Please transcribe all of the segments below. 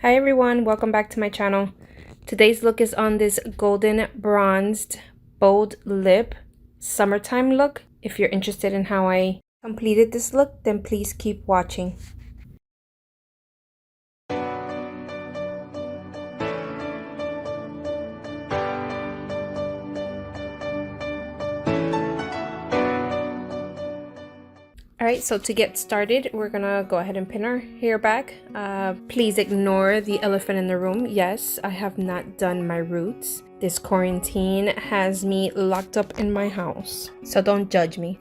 Hi everyone, welcome back to my channel. Today's look is on this golden bronzed bold lip summertime look. If you're interested in how I completed this look, then please keep watching. Alright, so to get started, we're gonna go ahead and pin our hair back. Please ignore the elephant in the room. Yes, I have not done my roots. This quarantine has me locked up in my house, so don't judge me.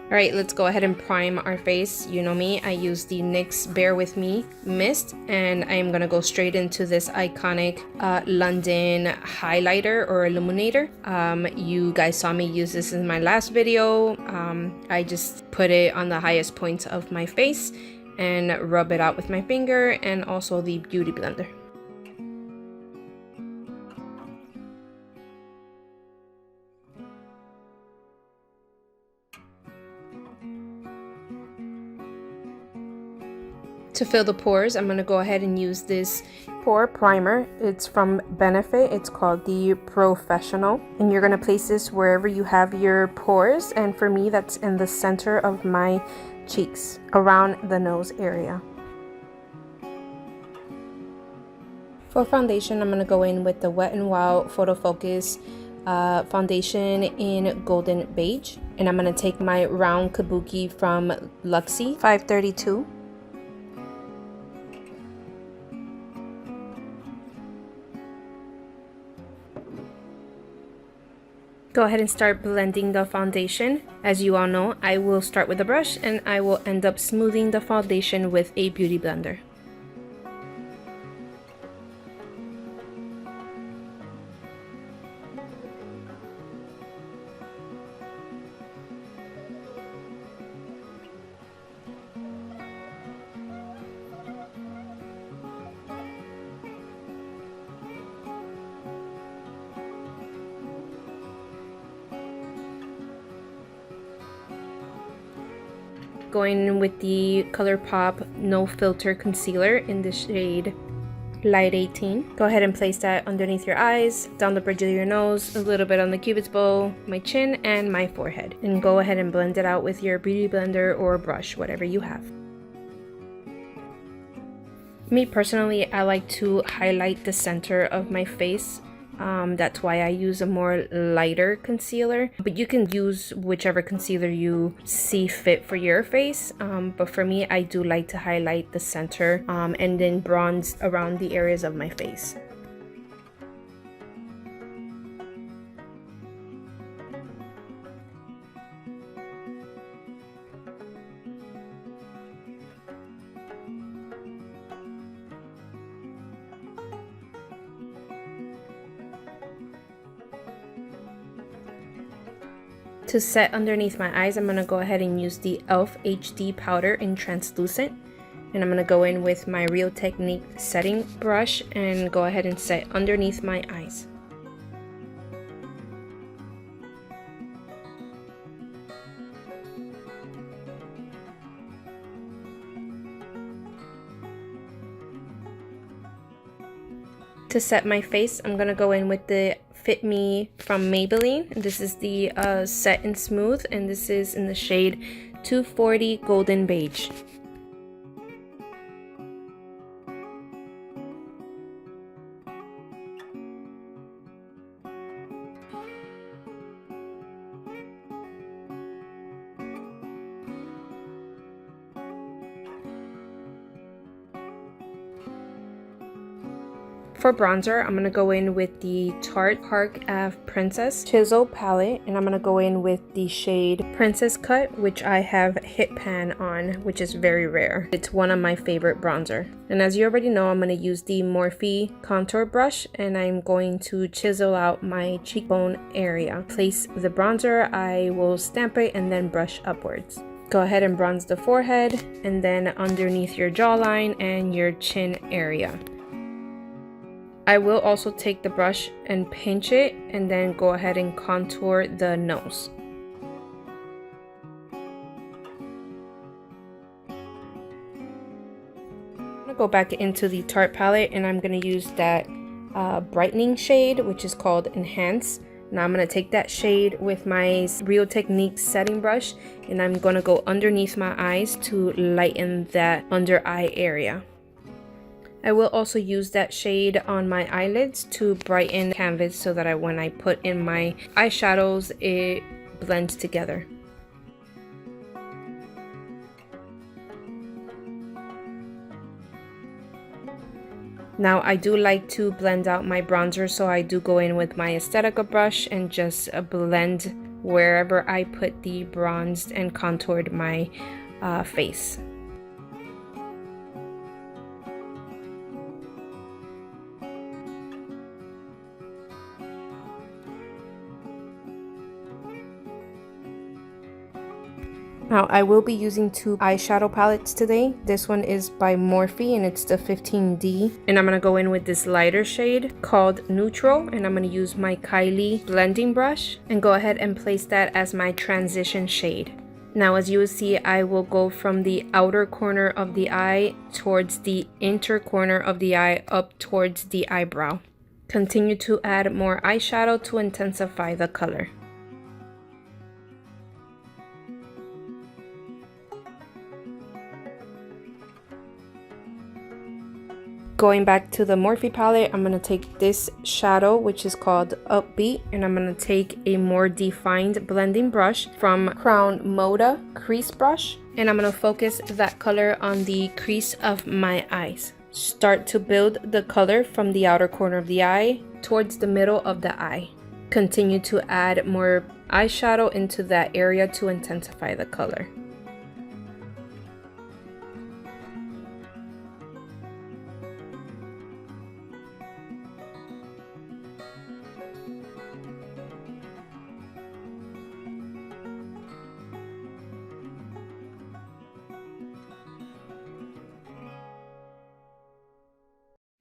Alright, let's go ahead and prime our face. You know me, I use the NYX Bear With Me mist, and I am gonna go straight into this iconic London highlighter or illuminator. You guys saw me use this in my last video. I just put it on the highest points of my face and rub it out with my finger and also the beauty blender. To fill the pores, I'm going to go ahead and use this pore primer. It's from Benefit. It's called the Professional. And you're going to place this wherever you have your pores. And for me, that's in the center of my cheeks, around the nose area. For foundation, I'm going to go in with the Wet n Wild Photo Focus foundation in golden beige. And I'm going to take my round kabuki from Luxie 532. Go ahead and start blending the foundation. As you all know, I will start with a brush and I will end up smoothing the foundation with a beauty blender. Going in with the ColourPop No Filter Concealer in the shade Light 18. Go ahead and place that underneath your eyes, down the bridge of your nose, a little bit on the cupid's bow, my chin, and my forehead. And go ahead and blend it out with your beauty blender or brush, whatever you have. Me personally, I like to highlight the center of my face. That's why I use a more lighter concealer, but you can use whichever concealer you see fit for your face. But for me, I do like to highlight the center and then bronze around the areas of my face. To set underneath my eyes, I'm going to go ahead and use the e.l.f. HD powder in translucent. And I'm going to go in with my Real Technique setting brush and go ahead and set underneath my eyes. To set my face, I'm going to go in with the Fit Me from Maybelline. This is the Set and Smooth, and this is in the shade 240 Golden Beige. For bronzer, I'm going to go in with the Tarte Park Ave Princess Chisel palette, and I'm going to go in with the shade Princess Cut, which I have hit pan on, which is very rare. It's one of my favorite bronzer. And as you already know, I'm going to use the Morphe contour brush, and I'm going to chisel out my cheekbone area. Place the bronzer, I will stamp it and then brush upwards. Go ahead and bronze the forehead, and then underneath your jawline and your chin area. I will also take the brush and pinch it and then go ahead and contour the nose. go back into the Tarte palette and I'm going to use that brightening shade, which is called Enhance. Now I'm going to take that shade with my Real Techniques setting brush and I'm going to go underneath my eyes to lighten that under eye area. I will also use that shade on my eyelids to brighten the canvas so that when I put in my eyeshadows, it blends together. Now I do like to blend out my bronzer, so I do go in with my Aesthetica brush and just blend wherever I put the bronzed and contoured my face. Now I will be using two eyeshadow palettes today. This one is by Morphe and it's the 15D. And I'm going to go in with this lighter shade called Neutral. And I'm going to use my Kylie blending brush and go ahead and place that as my transition shade. Now as you will see, I will go from the outer corner of the eye towards the inner corner of the eye up towards the eyebrow. Continue to add more eyeshadow to intensify the color. Going back to the Morphe palette, I'm going to take this shadow, which is called Upbeat, and I'm going to take a more defined blending brush from Crown Moda crease brush, and I'm going to focus that color on the crease of my eyes. Start to build the color from the outer corner of the eye towards the middle of the eye. Continue to add more eyeshadow into that area to intensify the color.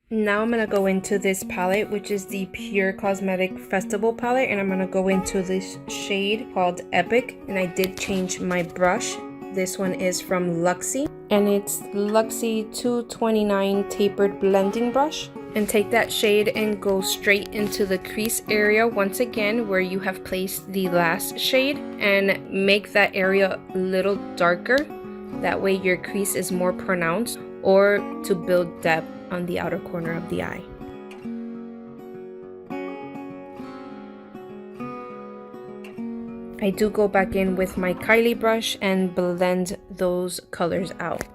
Now I'm going to go into this palette, which is the Pure Cosmetic Festival palette, and I'm going to go into this shade called Epic, and I did change my brush. This one is from Luxie, and it's Luxie 229 Tapered Blending Brush. And take that shade and go straight into the crease area once again where you have placed the last shade, and make that area a little darker. That way your crease is more pronounced, or to build depth on the outer corner of the eye. I do go back in with my Kylie brush and blend those colors out.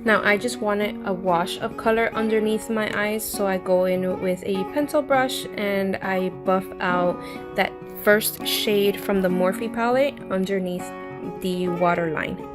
Now I just wanted a wash of color underneath my eyes, so I go in with a pencil brush and I buff out that first shade from the Morphe palette underneath the waterline.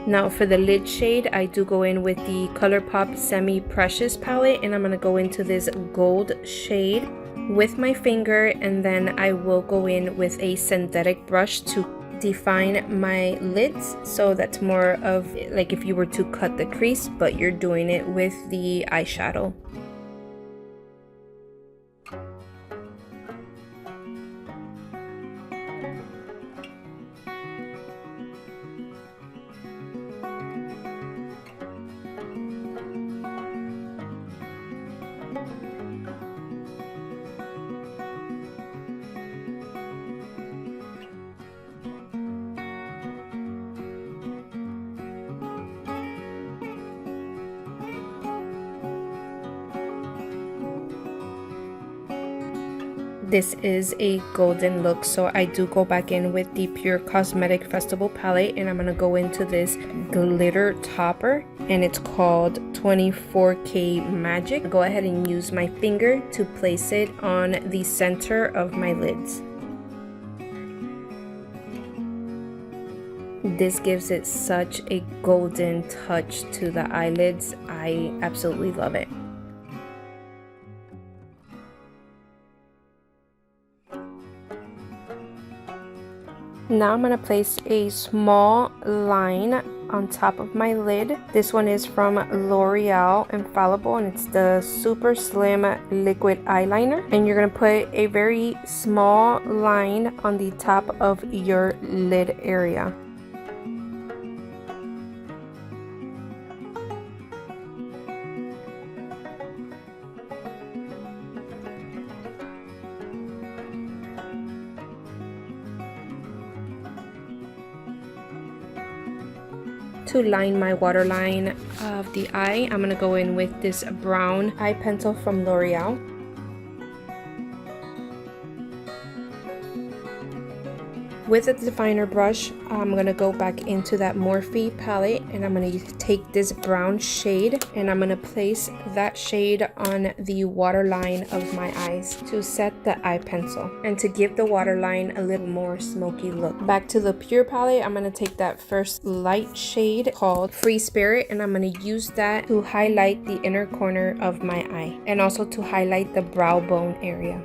Now for the lid shade, I do go in with the ColourPop Semi Precious palette, and I'm going to go into this gold shade with my finger, and then I will go in with a synthetic brush to define my lids. So that's more of like if you were to cut the crease, but you're doing it with the eyeshadow. This is a golden look, so I do go back in with the Pure Cosmetic Festival palette, and I'm going to go into this glitter topper, and it's called 24K Magic. Go ahead and use my finger to place it on the center of my lids. This gives it such a golden touch to the eyelids. I absolutely love it. Now I'm going to place a small line on top of my lid. This one is from L'Oreal Infallible, and it's the Super Slim Liquid Eyeliner. And you're going to put a very small line on the top of your lid area. To line my waterline of the eye, I'm going to go in with this brown eye pencil from L'Oreal. With a definer brush, I'm going to go back into that Morphe palette, and I'm going to take this brown shade and I'm going to place that shade on the waterline of my eyes to set the eye pencil and to give the waterline a little more smoky look. Back to the Pure palette, I'm going to take that first light shade called Free Spirit, and I'm going to use that to highlight the inner corner of my eye and also to highlight the brow bone area.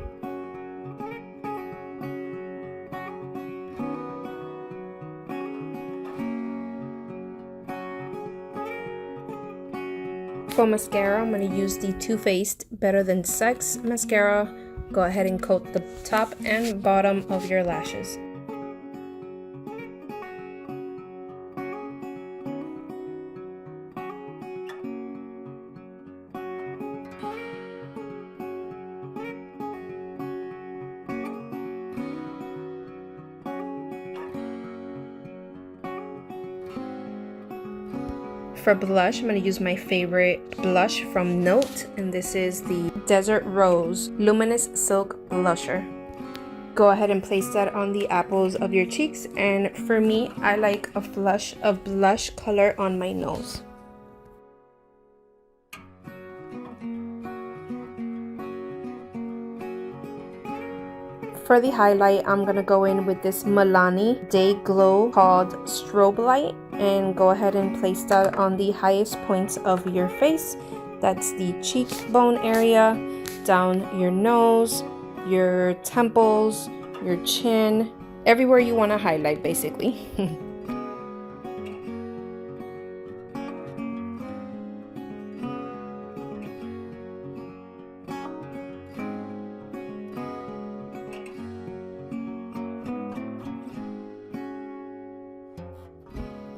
For mascara, I'm going to use the Too Faced Better Than Sex mascara. Go ahead and coat the top and bottom of your lashes. For blush, I'm going to use my favorite blush from Note, and this is the Desert Rose Luminous Silk Blusher. Go ahead and place that on the apples of your cheeks, and for me, I like a flush of blush color on my nose. For the highlight, I'm going to go in with this Milani Day Glow called Strobe Light, and go ahead and place that on the highest points of your face. That's the cheekbone area, down your nose, your temples, your chin, everywhere you want to highlight basically.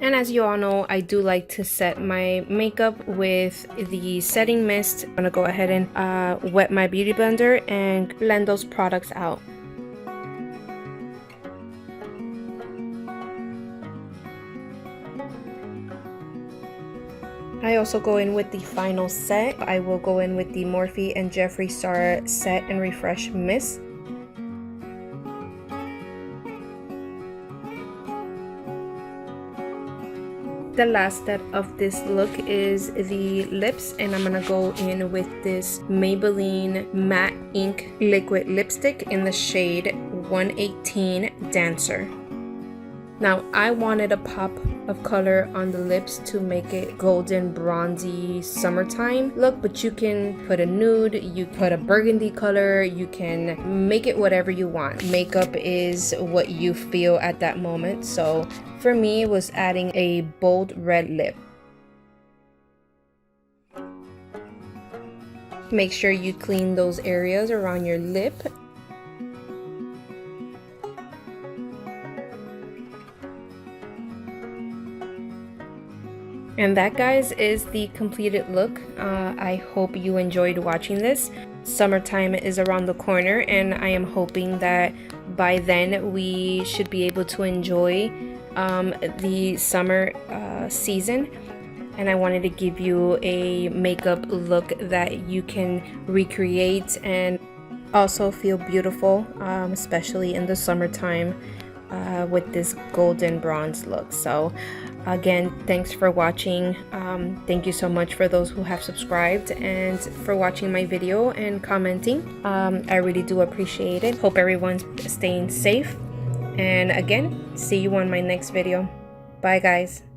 And as you all know, I do like to set my makeup with the setting mist. I'm gonna go ahead and wet my beauty blender and blend those products out. I also go in with the final set. I will go in with the Morphe and Jeffree Star Set and Refresh Mist. The last step of this look is the lips, and I'm gonna go in with this Maybelline Matte Ink Liquid Lipstick in the shade 118 Dancer. Now, I wanted a pop of color on the lips to make it golden bronzy summertime look, but you can put a nude, you put a burgundy color, you can make it whatever you want. Makeup is what you feel at that moment, so for me it was adding a bold red lip. Make sure you clean those areas around your lip. And that, guys, is the completed look. I hope you enjoyed watching this. Summertime is around the corner, and I am hoping that by then we should be able to enjoy the summer season. And I wanted to give you a makeup look that you can recreate and also feel beautiful, especially in the summertime with this golden bronze look. So again, thanks for watching. Thank you so much for those who have subscribed and for watching my video and commenting. I really do appreciate it. Hope everyone's staying safe, and again, see you on my next video. Bye, guys.